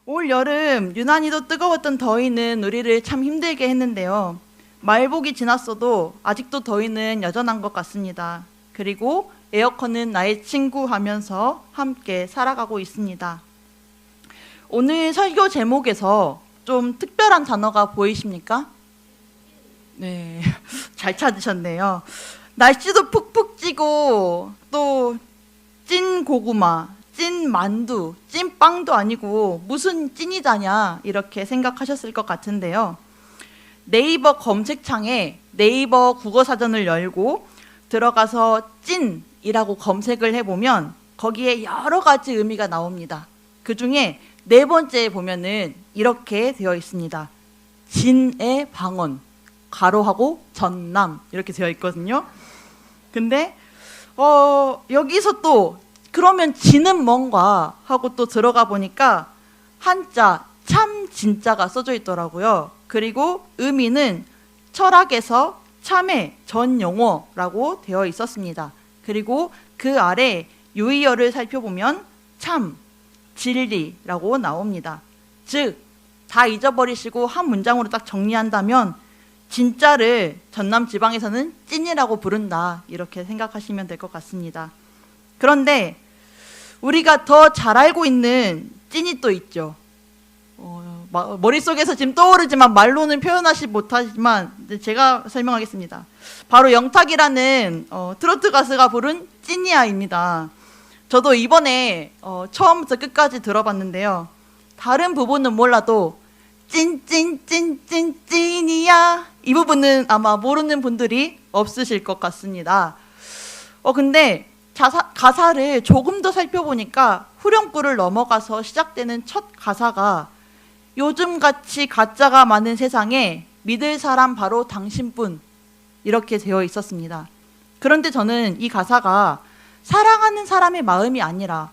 올 여름 유난히도 뜨거웠던 더위는 우리를 참 힘들게 했는데요. 말복이 지났어도 아직도 더위는 여전한 것 같습니다. 그리고 에어컨은 나의 친구 하면서 함께 살아가고 있습니다. 오늘 설교 제목에서 좀 특별한 단어가 보이십니까? 네, 잘 찾으셨네요. 날씨도 푹푹 찌고 또 찐 고구마, 찐 만두, 찐 빵도 아니고 무슨 찐이다냐 이렇게 생각하셨을 것 같은데요. 네이버 검색창에 네이버 국어사전을 열고 들어가서 찐이라고 검색을 해보면 거기에 여러 가지 의미가 나옵니다. 그 중에 네 번째에 보면은 이렇게 되어 있습니다. 진의 방언, 가로하고 전남 이렇게 되어 있거든요. 근데 여기서 또 그러면 진은 뭔가 하고 또 들어가 보니까 한자 참 진짜가 써져 있더라고요. 그리고 의미는 철학에서 참의 전 용어라고 되어 있었습니다. 그리고 그 아래 유의어를 살펴보면 참, 진리라고 나옵니다. 즉, 다 잊어버리시고 한 문장으로 딱 정리한다면 진짜를 전남 지방에서는 찐이라고 부른다 이렇게 생각하시면 될 것 같습니다. 그런데 우리가 더 잘 알고 있는 찐이 또 있죠. 머릿속에서 지금 떠오르지만 말로는 표현하지 못하지만 제가 설명하겠습니다. 바로 영탁이라는 트로트 가수가 부른 찐이야입니다. 저도 이번에 처음부터 끝까지 들어봤는데요. 다른 부분은 몰라도 찐이야 이 부분은 아마 모르는 분들이 없으실 것 같습니다. 근데 가사를 조금 더 살펴보니까 후렴구를 넘어가서 시작되는 첫 가사가 요즘같이 가짜가 많은 세상에 믿을 사람 바로 당신뿐 이렇게 되어 있었습니다. 그런데 저는 이 가사가 사랑하는 사람의 마음이 아니라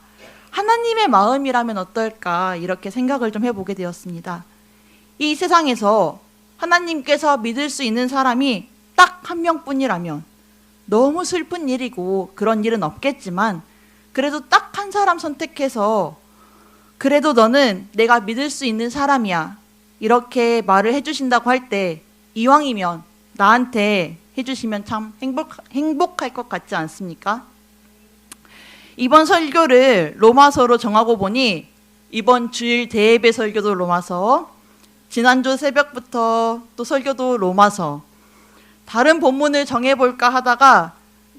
하나님의 마음이라면 어떨까 이렇게 생각을 좀 해보게 되었습니다. 이 세상에서 하나님께서 믿을 수 있는 사람이 딱 한 명뿐이라면 너무 슬픈 일이고 그런 일은 없겠지만 그래도 딱 한 사람 선택해서 그래도 너는 내가 믿을 수 있는 사람이야 이렇게 말을 해주신다고 할 때 이왕이면 나한테 해주시면 참 행복할 것 같지 않습니까? 이번 설교를 로마서로 정하고 보니 이번 주일 대예배 설교도 로마서, 지난주 새벽부터 또 설교도 로마서, 다른 본문을 정해볼까 하다가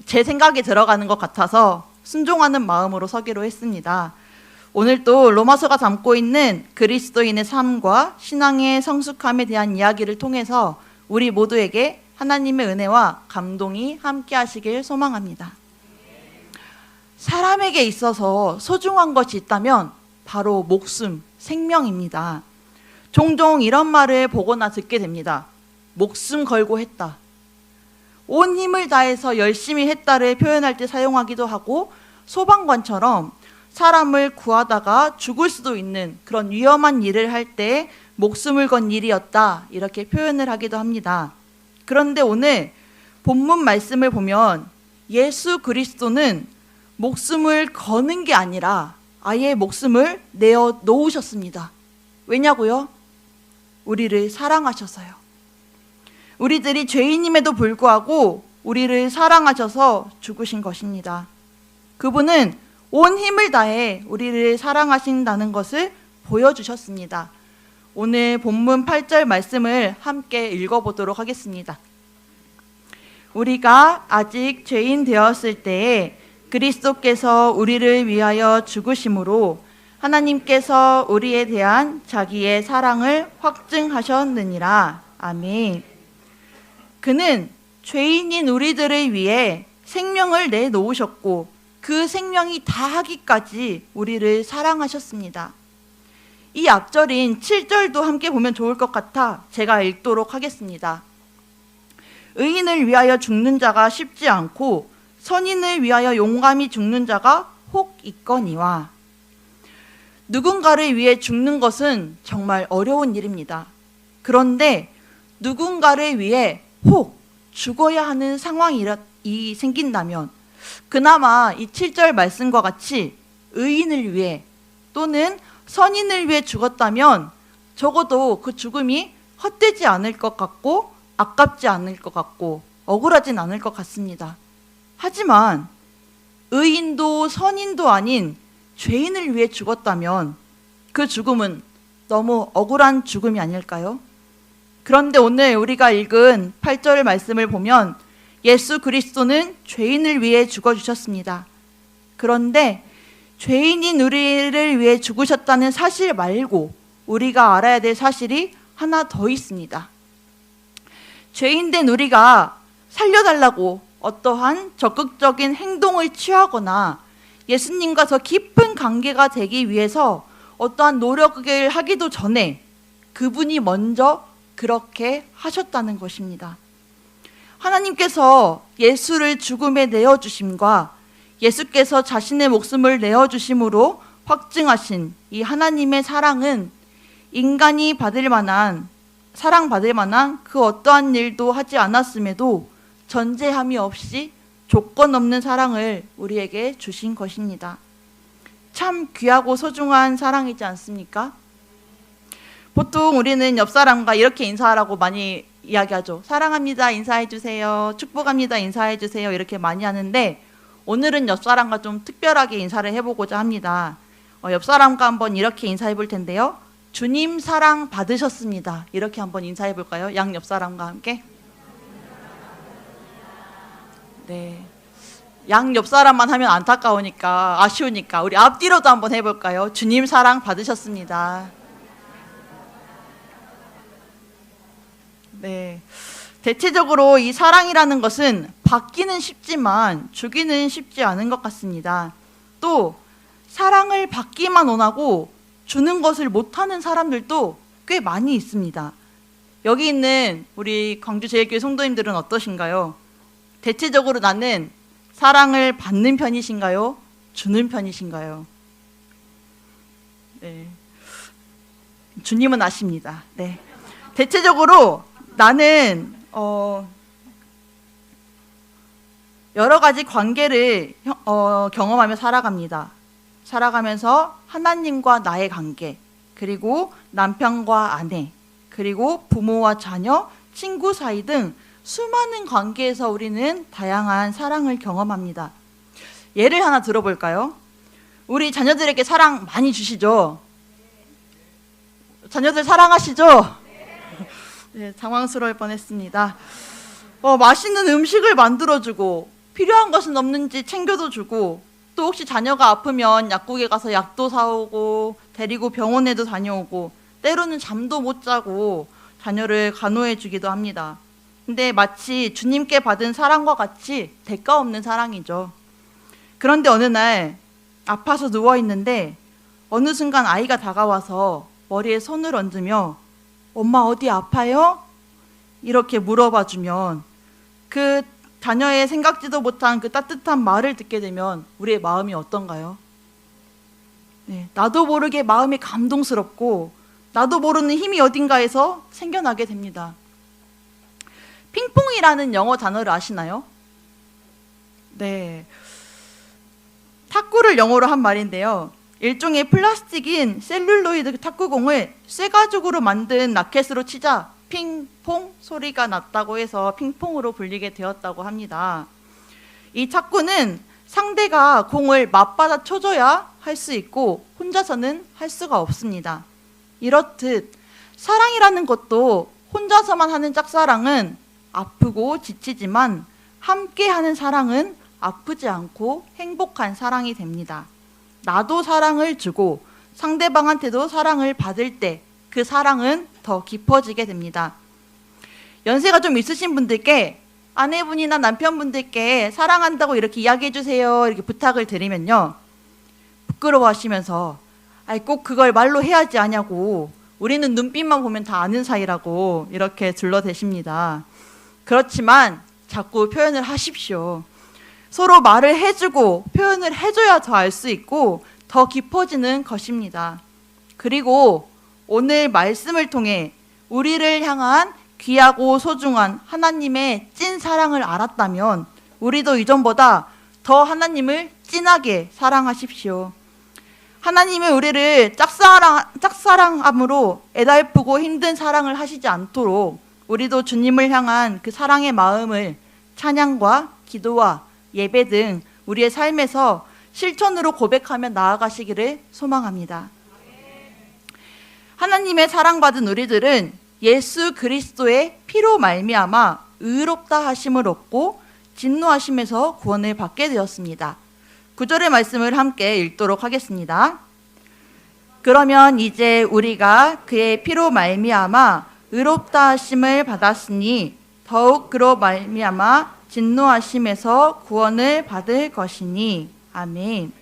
제 생각이 들어가는 것 같아서 순종하는 마음으로 서기로 했습니다. 오늘 또 로마서가 담고 있는 그리스도인의 삶과 신앙의 성숙함에 대한 이야기를 통해서 우리 모두에게 하나님의 은혜와 감동이 함께 하시길 소망합니다. 사람에게 있어서 소중한 것이 있다면 바로 목숨, 생명입니다. 종종 이런 말을 보거나 듣게 됩니다. 목숨 걸고 했다. 온 힘을 다해서 열심히 했다를 표현할 때 사용하기도 하고 소방관처럼 사람을 구하다가 죽을 수도 있는 그런 위험한 일을 할 때 목숨을 건 일이었다 이렇게 표현을 하기도 합니다. 그런데 오늘 본문 말씀을 보면 예수 그리스도는 목숨을 거는 게 아니라 아예 목숨을 내어 놓으셨습니다. 왜냐고요? 우리를 사랑하셔서요. 우리들이 죄인임에도 불구하고 우리를 사랑하셔서 죽으신 것입니다. 그분은 온 힘을 다해 우리를 사랑하신다는 것을 보여주셨습니다. 오늘 본문 8절 말씀을 함께 읽어보도록 하겠습니다. 우리가 아직 죄인 되었을 때에 그리스도께서 우리를 위하여 죽으심으로 하나님께서 우리에 대한 자기의 사랑을 확증하셨느니라. 아멘. 그는 죄인인 우리들을 위해 생명을 내놓으셨고 그 생명이 다하기까지 우리를 사랑하셨습니다. 이 앞절인 7절도 함께 보면 좋을 것 같아 제가 읽도록 하겠습니다. 의인을 위하여 죽는 자가 쉽지 않고 선인을 위하여 용감히 죽는 자가 혹 있거니와. 누군가를 위해 죽는 것은 정말 어려운 일입니다. 그런데 누군가를 위해 혹 죽어야 하는 상황이 생긴다면 그나마 이 7절 말씀과 같이 의인을 위해 또는 선인을 위해 죽었다면 적어도 그 죽음이 헛되지 않을 것 같고 아깝지 않을 것 같고 억울하진 않을 것 같습니다. 하지만 의인도 선인도 아닌 죄인을 위해 죽었다면 그 죽음은 너무 억울한 죽음이 아닐까요? 그런데 오늘 우리가 읽은 8절 말씀을 보면 예수 그리스도는 죄인을 위해 죽어주셨습니다. 그런데 죄인인 우리를 위해 죽으셨다는 사실 말고 우리가 알아야 될 사실이 하나 더 있습니다. 죄인된 우리가 살려달라고 어떠한 적극적인 행동을 취하거나 예수님과 더 깊은 관계가 되기 위해서 어떠한 노력을 하기도 전에 그분이 먼저 그렇게 하셨다는 것입니다. 하나님께서 예수를 죽음에 내어주심과 예수께서 자신의 목숨을 내어주심으로 확증하신 이 하나님의 사랑은 인간이 사랑받을 만한 그 어떠한 일도 하지 않았음에도 전제함이 없이 조건 없는 사랑을 우리에게 주신 것입니다. 참 귀하고 소중한 사랑이지 않습니까? 보통 우리는 옆 사람과 이렇게 인사하라고 많이 이야기하죠. 사랑합니다, 인사해주세요. 축복합니다, 인사해주세요. 이렇게 많이 하는데 오늘은 옆 사람과 좀 특별하게 인사를 해보고자 합니다. 옆 사람과 한번 이렇게 인사해 볼 텐데요. 주님 사랑 받으셨습니다. 이렇게 한번 인사해 볼까요? 양 옆 사람과 함께. 네. 양 옆 사람만 하면 안타까우니까 아쉬우니까 우리 앞뒤로도 한번 해볼까요? 주님 사랑 받으셨습니다. 네. 대체적으로 이 사랑이라는 것은 받기는 쉽지만 주기는 쉽지 않은 것 같습니다. 또 사랑을 받기만 원하고 주는 것을 못하는 사람들도 꽤 많이 있습니다. 여기 있는 우리 광주제일교회 성도님들은 어떠신가요? 대체적으로 나는 사랑을 받는 편이신가요? 주는 편이신가요? 네. 주님은 아십니다. 네. 대체적으로 나는 여러 가지 관계를 경험하며 살아갑니다. 살아가면서 하나님과 나의 관계, 그리고 남편과 아내, 그리고 부모와 자녀, 친구 사이 등 수많은 관계에서 우리는 다양한 사랑을 경험합니다. 예를 하나 들어볼까요? 우리 자녀들에게 사랑 많이 주시죠? 자녀들 사랑하시죠? 네, 당황스러울 뻔했습니다. 맛있는 음식을 만들어주고 필요한 것은 없는지 챙겨도 주고 또 혹시 자녀가 아프면 약국에 가서 약도 사오고 데리고 병원에도 다녀오고 때로는 잠도 못 자고 자녀를 간호해 주기도 합니다. 근데 마치 주님께 받은 사랑과 같이 대가 없는 사랑이죠. 그런데 어느 날 아파서 누워있는데 어느 순간 아이가 다가와서 머리에 손을 얹으며 엄마 어디 아파요? 이렇게 물어봐 주면 그 자녀의 생각지도 못한 그 따뜻한 말을 듣게 되면 우리의 마음이 어떤가요? 네, 나도 모르게 마음이 감동스럽고 나도 모르는 힘이 어딘가에서 생겨나게 됩니다. 핑퐁이라는 영어 단어를 아시나요? 네, 탁구를 영어로 한 말인데요. 일종의 플라스틱인 셀룰로이드 탁구공을 쇠가죽으로 만든 라켓으로 치자 핑퐁 소리가 났다고 해서 핑퐁으로 불리게 되었다고 합니다. 이 탁구는 상대가 공을 맞받아 쳐줘야 할 수 있고 혼자서는 할 수가 없습니다. 이렇듯 사랑이라는 것도 혼자서만 하는 짝사랑은 아프고 지치지만 함께하는 사랑은 아프지 않고 행복한 사랑이 됩니다. 나도 사랑을 주고 상대방한테도 사랑을 받을 때 그 사랑은 더 깊어지게 됩니다. 연세가 좀 있으신 분들께 아내분이나 남편분들께 사랑한다고 이렇게 이야기해 주세요 이렇게 부탁을 드리면요, 부끄러워하시면서 꼭 그걸 말로 해야지 아냐고, 우리는 눈빛만 보면 다 아는 사이라고 이렇게 둘러대십니다. 그렇지만 자꾸 표현을 하십시오. 서로 말을 해주고 표현을 해줘야 더 알 수 있고 더 깊어지는 것입니다. 그리고 오늘 말씀을 통해 우리를 향한 귀하고 소중한 하나님의 찐 사랑을 알았다면 우리도 이전보다 더 하나님을 진하게 사랑하십시오. 하나님이 우리를 짝사랑함으로 애달프고 힘든 사랑을 하시지 않도록 우리도 주님을 향한 그 사랑의 마음을 찬양과 기도와 예배 등 우리의 삶에서 실천으로 고백하며 나아가시기를 소망합니다. 하나님의 사랑받은 우리들은 예수 그리스도의 피로 말미암아 의롭다 하심을 얻고 진노하심에서 구원을 받게 되었습니다. 9절의 말씀을 함께 읽도록 하겠습니다. 그러면 이제 우리가 그의 피로 말미암아 의롭다 하심을 받았으니 더욱 그로 말미암아 진노하심에서 구원을 받을 것이니. 아멘.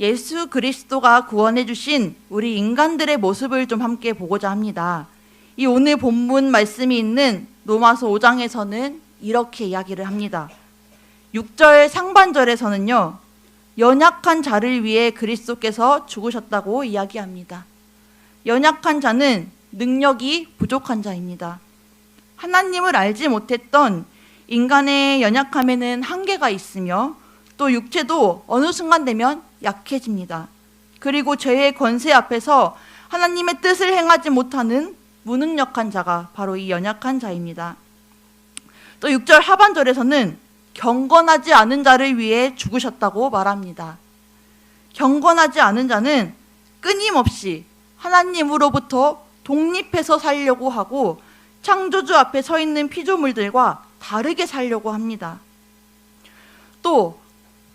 예수 그리스도가 구원해 주신 우리 인간들의 모습을 좀 함께 보고자 합니다. 이 오늘 본문 말씀이 있는 로마서 5장에서는 이렇게 이야기를 합니다. 6절 상반절에서는요, 연약한 자를 위해 그리스도께서 죽으셨다고 이야기합니다. 연약한 자는 능력이 부족한 자입니다. 하나님을 알지 못했던 인간의 연약함에는 한계가 있으며 또 육체도 어느 순간 되면 약해집니다. 그리고 죄의 권세 앞에서 하나님의 뜻을 행하지 못하는 무능력한 자가 바로 이 연약한 자입니다. 또 6절 하반절에서는 경건하지 않은 자를 위해 죽으셨다고 말합니다. 경건하지 않은 자는 끊임없이 하나님으로부터 독립해서 살려고 하고 창조주 앞에 서 있는 피조물들과 다르게 살려고 합니다. 또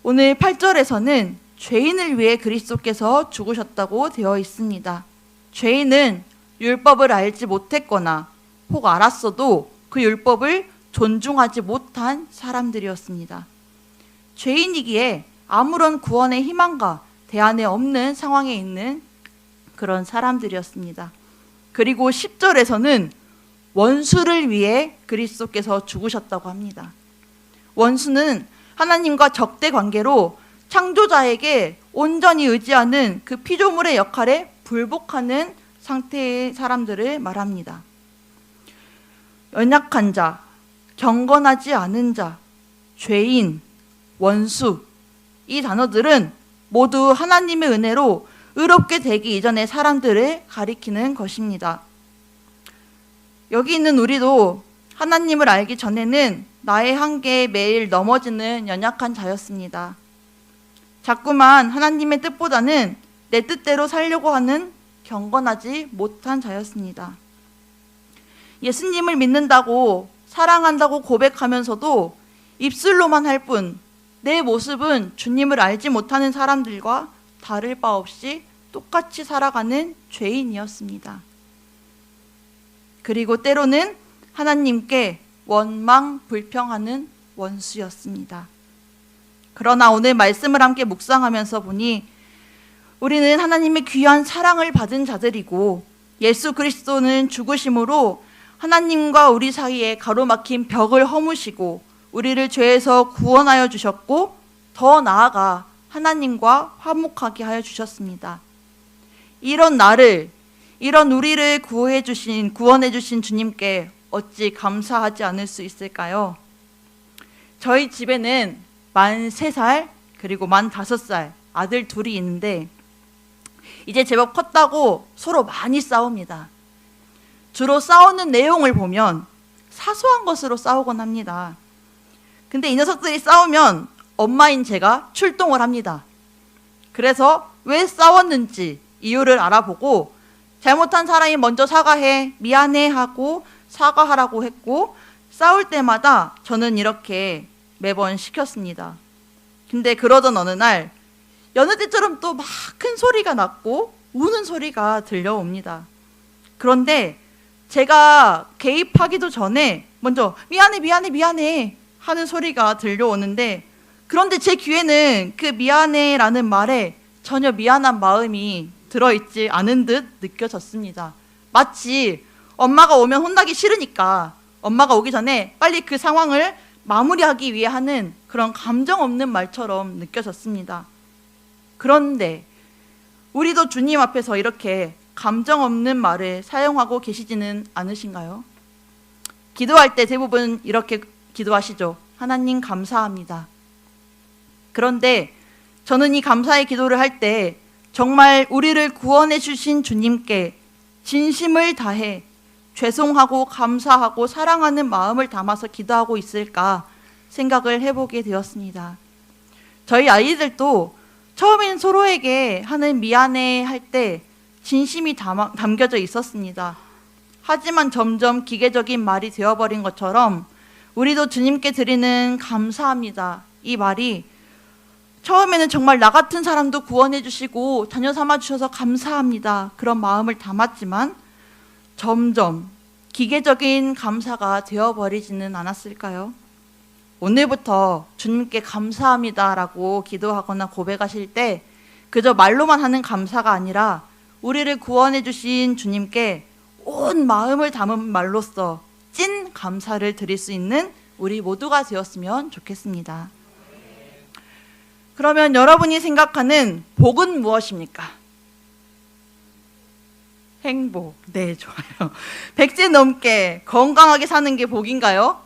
오늘 8절에서는 죄인을 위해 그리스도께서 죽으셨다고 되어 있습니다. 죄인은 율법을 알지 못했거나 혹 알았어도 그 율법을 존중하지 못한 사람들이었습니다. 죄인이기에 아무런 구원의 희망과 대안에 없는 상황에 있는 그런 사람들이었습니다. 그리고 10절에서는 원수를 위해 그리스도께서 죽으셨다고 합니다. 원수는 하나님과 적대 관계로 창조자에게 온전히 의지하는 그 피조물의 역할에 불복하는 상태의 사람들을 말합니다. 연약한 자, 경건하지 않은 자, 죄인, 원수, 이 단어들은 모두 하나님의 은혜로 의롭게 되기 이전의 사람들을 가리키는 것입니다. 여기 있는 우리도 하나님을 알기 전에는 나의 한계에 매일 넘어지는 연약한 자였습니다. 자꾸만 하나님의 뜻보다는 내 뜻대로 살려고 하는 경건하지 못한 자였습니다. 예수님을 믿는다고 사랑한다고 고백하면서도 입술로만 할 뿐 내 모습은 주님을 알지 못하는 사람들과 다를 바 없이 똑같이 살아가는 죄인이었습니다. 그리고 때로는 하나님께 원망 불평하는 원수였습니다. 그러나 오늘 말씀을 함께 묵상하면서 보니 우리는 하나님의 귀한 사랑을 받은 자들이고 예수 그리스도는 죽으심으로 하나님과 우리 사이에 가로막힌 벽을 허무시고 우리를 죄에서 구원하여 주셨고 더 나아가 하나님과 화목하게 하여 주셨습니다. 이런 나를, 이런 우리를 구원해 주신 주님께 어찌 감사하지 않을 수 있을까요? 저희 집에는 만 3살 그리고 만 5살 아들 둘이 있는데 이제 제법 컸다고 서로 많이 싸웁니다. 주로 싸우는 내용을 보면 사소한 것으로 싸우곤 합니다. 근데 이 녀석들이 싸우면 엄마인 제가 출동을 합니다. 그래서 왜 싸웠는지 이유를 알아보고 잘못한 사람이 먼저 사과해, 미안해 하고 사과하라고 했고 싸울 때마다 저는 이렇게 매번 시켰습니다. 근데 그러던 어느 날 여느 때처럼 또 막 큰 소리가 났고 우는 소리가 들려옵니다. 그런데 제가 개입하기도 전에 먼저 미안해 하는 소리가 들려오는데 그런데 제 귀에는 그 미안해라는 말에 전혀 미안한 마음이 들어있지 않은 듯 느껴졌습니다. 마치 엄마가 오면 혼나기 싫으니까 엄마가 오기 전에 빨리 그 상황을 마무리하기 위해 하는 그런 감정 없는 말처럼 느껴졌습니다. 그런데 우리도 주님 앞에서 이렇게 감정 없는 말을 사용하고 계시지는 않으신가요? 기도할 때 대부분 이렇게 기도하시죠. 하나님 감사합니다. 그런데 저는 이 감사의 기도를 할 때 정말 우리를 구원해 주신 주님께 진심을 다해 죄송하고 감사하고 사랑하는 마음을 담아서 기도하고 있을까 생각을 해보게 되었습니다. 저희 아이들도 처음엔 서로에게 하는 미안해 할 때 진심이 담겨져 있었습니다. 하지만 점점 기계적인 말이 되어버린 것처럼 우리도 주님께 드리는 감사합니다, 이 말이 처음에는 정말 나 같은 사람도 구원해 주시고 자녀 삼아 주셔서 감사합니다, 그런 마음을 담았지만 점점 기계적인 감사가 되어버리지는 않았을까요? 오늘부터 주님께 감사합니다라고 기도하거나 고백하실 때 그저 말로만 하는 감사가 아니라 우리를 구원해 주신 주님께 온 마음을 담은 말로써 찐 감사를 드릴 수 있는 우리 모두가 되었으면 좋겠습니다. 그러면 여러분이 생각하는 복은 무엇입니까? 행복. 네, 좋아요. 100세 넘게 건강하게 사는 게 복인가요?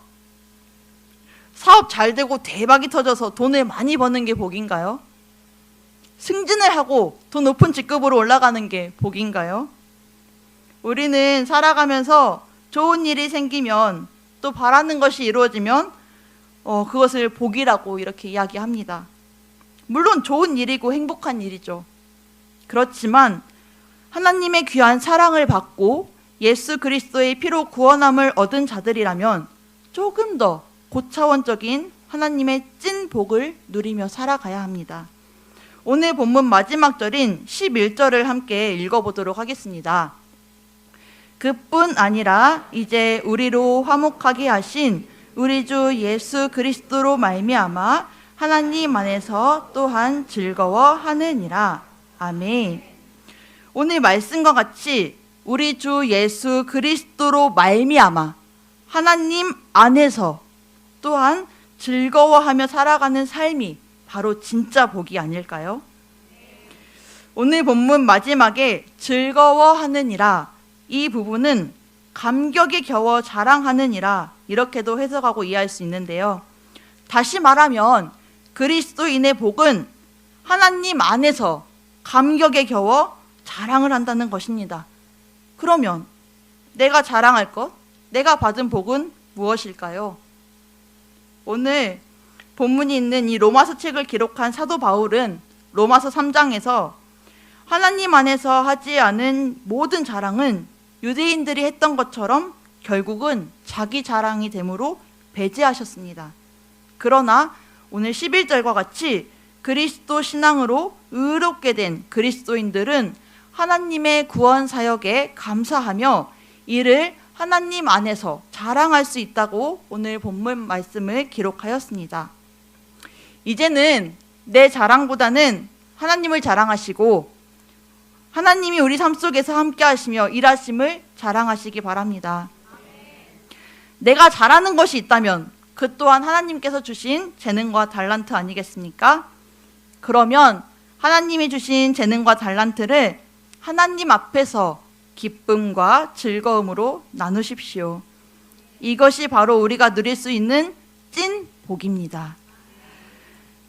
사업 잘 되고 대박이 터져서 돈을 많이 버는 게 복인가요? 승진을 하고 더 높은 직급으로 올라가는 게 복인가요? 우리는 살아가면서 좋은 일이 생기면 또 바라는 것이 이루어지면 그것을 복이라고 이렇게 이야기합니다. 물론 좋은 일이고 행복한 일이죠. 그렇지만 하나님의 귀한 사랑을 받고 예수 그리스도의 피로 구원함을 얻은 자들이라면 조금 더 고차원적인 하나님의 찐 복을 누리며 살아가야 합니다. 오늘 본문 마지막 절인 11절을 함께 읽어보도록 하겠습니다. 그뿐 아니라 이제 우리로 화목하게 하신 우리 주 예수 그리스도로 말미암아 하나님 안에서 또한 즐거워하느니라. 아멘. 오늘 말씀과 같이 우리 주 예수 그리스도로 말미암아 하나님 안에서 또한 즐거워하며 살아가는 삶이 바로 진짜 복이 아닐까요? 오늘 본문 마지막에 즐거워하느니라, 이 부분은 감격에 겨워 자랑하느니라 이렇게도 해석하고 이해할 수 있는데요. 다시 말하면 그리스도인의 복은 하나님 안에서 감격에 겨워 자랑을 한다는 것입니다. 그러면 내가 자랑할 것, 내가 받은 복은 무엇일까요? 오늘 본문이 있는 이 로마서 책을 기록한 사도 바울은 로마서 3장에서 하나님 안에서 하지 않은 모든 자랑은 유대인들이 했던 것처럼 결국은 자기 자랑이 되므로 배제하셨습니다. 그러나 오늘 11절과 같이 그리스도 신앙으로 의롭게 된 그리스도인들은 하나님의 구원 사역에 감사하며 이를 하나님 안에서 자랑할 수 있다고 오늘 본문 말씀을 기록하였습니다. 이제는 내 자랑보다는 하나님을 자랑하시고 하나님이 우리 삶 속에서 함께 하시며 일하심을 자랑하시기 바랍니다. 내가 잘하는 것이 있다면 그 또한 하나님께서 주신 재능과 달란트 아니겠습니까? 그러면 하나님이 주신 재능과 달란트를 하나님 앞에서 기쁨과 즐거움으로 나누십시오. 이것이 바로 우리가 누릴 수 있는 찐 복입니다.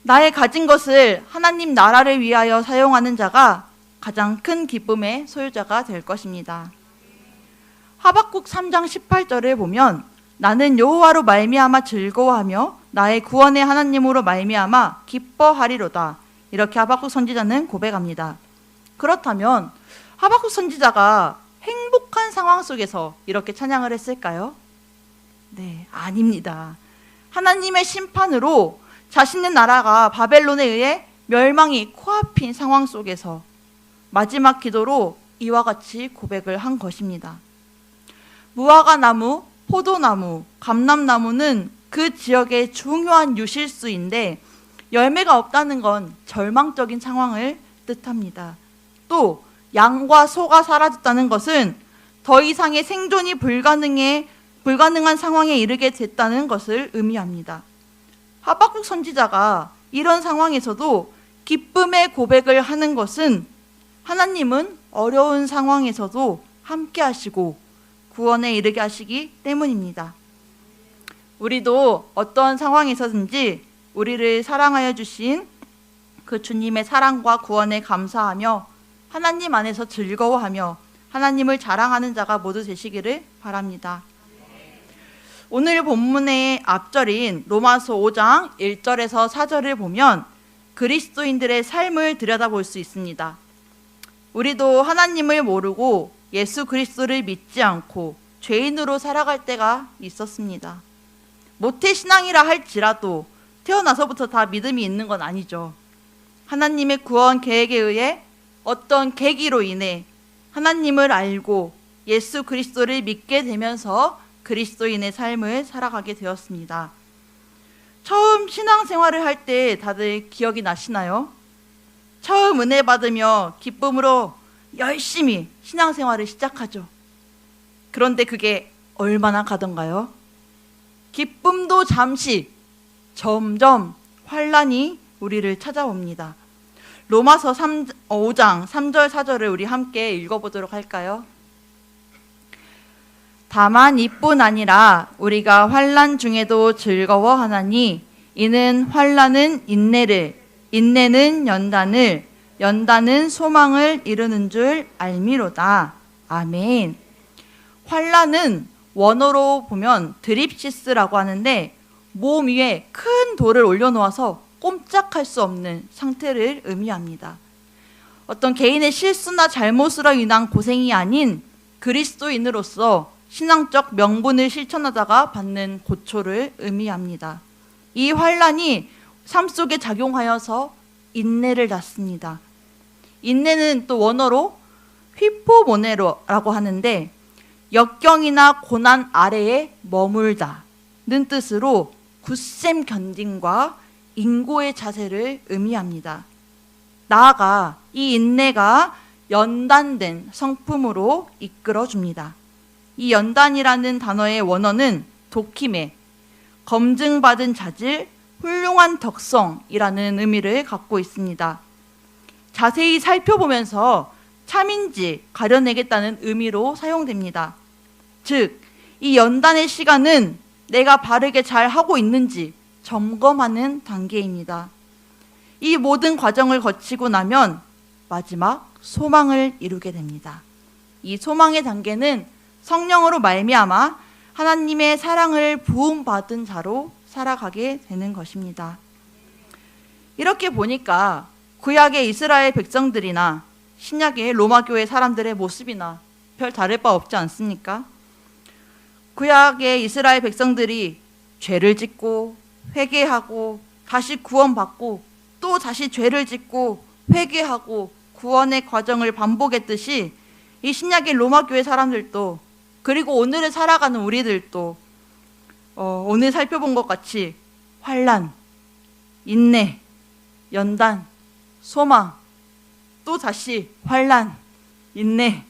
나의 가진 것을 하나님 나라를 위하여 사용하는 자가 가장 큰 기쁨의 소유자가 될 것입니다. 하박국 3장 18절을 보면 나는 여호와로 말미암아 즐거워하며 나의 구원의 하나님으로 말미암아 기뻐하리로다. 이렇게 하박국 선지자는 고백합니다. 그렇다면 하박국 선지자가 행복한 상황 속에서 이렇게 찬양을 했을까요? 네, 아닙니다. 하나님의 심판으로 자신의 나라가 바벨론에 의해 멸망이 코앞인 상황 속에서 마지막 기도로 이와 같이 고백을 한 것입니다. 무화과 나무, 포도나무, 감람나무는 그 지역의 중요한 유실수인데 열매가 없다는 건 절망적인 상황을 뜻합니다. 또 양과 소가 사라졌다는 것은 더 이상의 생존이 불가능한 상황에 이르게 됐다는 것을 의미합니다. 하박국 선지자가 이런 상황에서도 기쁨의 고백을 하는 것은 하나님은 어려운 상황에서도 함께 하시고 구원에 이르게 하시기 때문입니다. 우리도 어떠한 상황에서든지 우리를 사랑하여 주신 그 주님의 사랑과 구원에 감사하며 하나님 안에서 즐거워하며 하나님을 자랑하는 자가 모두 되시기를 바랍니다. 오늘 본문의 앞절인 로마서 5장 1절에서 4절을 보면 그리스도인들의 삶을 들여다볼 수 있습니다. 우리도 하나님을 모르고 예수 그리스도를 믿지 않고 죄인으로 살아갈 때가 있었습니다. 모태신앙이라 할지라도 태어나서부터 다 믿음이 있는 건 아니죠. 하나님의 구원 계획에 의해 어떤 계기로 인해 하나님을 알고 예수 그리스도를 믿게 되면서 그리스도인의 삶을 살아가게 되었습니다. 처음 신앙생활을 할 때 다들 기억이 나시나요? 처음 은혜 받으며 기쁨으로 열심히 신앙생활을 시작하죠. 그런데 그게 얼마나 가던가요? 기쁨도 잠시, 점점 환란이 우리를 찾아옵니다. 로마서 5장 3절 4절을 우리 함께 읽어보도록 할까요? 다만 이뿐 아니라 우리가 환난 중에도 즐거워하나니 이는 환난은 인내를, 인내는 연단을, 연단은 소망을 이루는 줄 알미로다. 아멘. 환난은 원어로 보면 드립시스라고 하는데 몸 위에 큰 돌을 올려놓아서 꼼짝할 수 없는 상태를 의미합니다. 어떤 개인의 실수나 잘못으로 인한 고생이 아닌 그리스도인으로서 신앙적 명분을 실천하다가 받는 고초를 의미합니다. 이 환난이 삶 속에 작용하여서 인내를 낳습니다. 인내는 또 원어로 휘포모네로라고 하는데 역경이나 고난 아래에 머물다는 뜻으로 굳셈 견딘과 인고의 자세를 의미합니다. 나아가 이 인내가 연단된 성품으로 이끌어줍니다. 이 연단이라는 단어의 원어는 도키메, 검증받은 자질, 훌륭한 덕성이라는 의미를 갖고 있습니다. 자세히 살펴보면서 참인지 가려내겠다는 의미로 사용됩니다. 즉, 이 연단의 시간은 내가 바르게 잘 하고 있는지 점검하는 단계입니다. 이 모든 과정을 거치고 나면 마지막 소망을 이루게 됩니다. 이 소망의 단계는 성령으로 말미암아 하나님의 사랑을 부음받은 자로 살아가게 되는 것입니다. 이렇게 보니까 구약의 이스라엘 백성들이나 신약의 로마 교회 사람들의 모습이나 별 다를 바 없지 않습니까? 구약의 이스라엘 백성들이 죄를 짓고 회개하고 다시 구원받고 또 다시 죄를 짓고 회개하고 구원의 과정을 반복했듯이 이 신약의 로마 교회 사람들도 그리고 오늘을 살아가는 우리들도 오늘 살펴본 것 같이 환난, 인내, 연단, 소망, 또 다시 환난, 인내,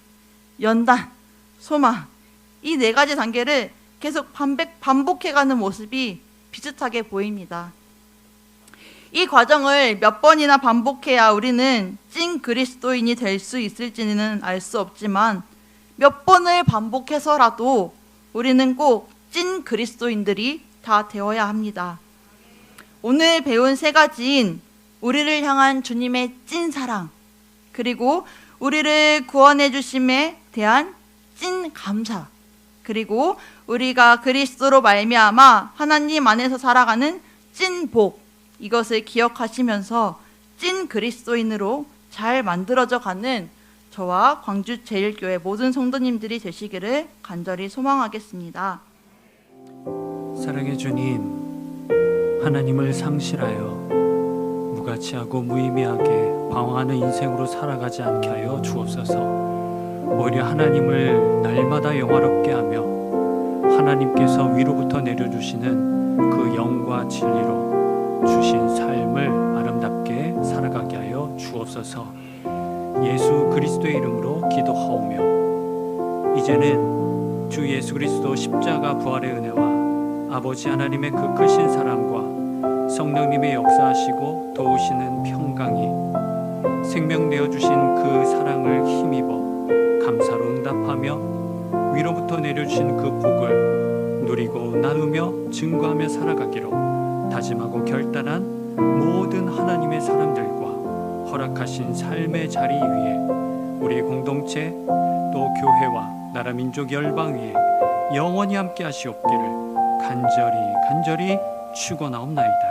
연단, 소망 이 네 가지 단계를 계속 반복해가는 모습이 비슷하게 보입니다. 이 과정을 몇 번이나 반복해야 우리는 찐 그리스도인이 될 수 있을지는 알 수 없지만 몇 번을 반복해서라도 우리는 꼭 찐 그리스도인들이 다 되어야 합니다. 오늘 배운 세 가지인 우리를 향한 주님의 찐 사랑, 그리고 우리를 구원해 주심에 대한 찐 감사, 그리고 우리가 그리스도로 말미암아 하나님 안에서 살아가는 찐 복, 이것을 기억하시면서 찐 그리스도인으로 잘 만들어져 가는 저와 광주제일교회 모든 성도님들이 되시기를 간절히 소망하겠습니다. 사랑의 주님, 하나님을 상실하여 무가치하고 무의미하게 방황하는 인생으로 살아가지 않게 하여 주옵소서. 오히려 하나님을 날마다 영화롭게 하며 하나님께서 위로부터 내려주시는 그 영과 진리로 주신 삶을 아름답게 살아가게 하여 주옵소서. 예수 그리스도의 이름으로 기도하오며 이제는 주 예수 그리스도 십자가 부활의 은혜와 아버지 하나님의 그 크신 사랑과 성령님의 역사하시고 도우시는 평강이 생명 내어주신 그 사랑을 힘입어 감사로 응답하며 위로부터 내려주신 그 복을 누리고 나누며 증거하며 살아가기로 다짐하고 결단한 모든 하나님의 사람들과 허락하신 삶의 자리 위에 우리 공동체 또 교회와 나라 민족 열방 위에 영원히 함께 하시옵기를 간절히 축원하옵나이다.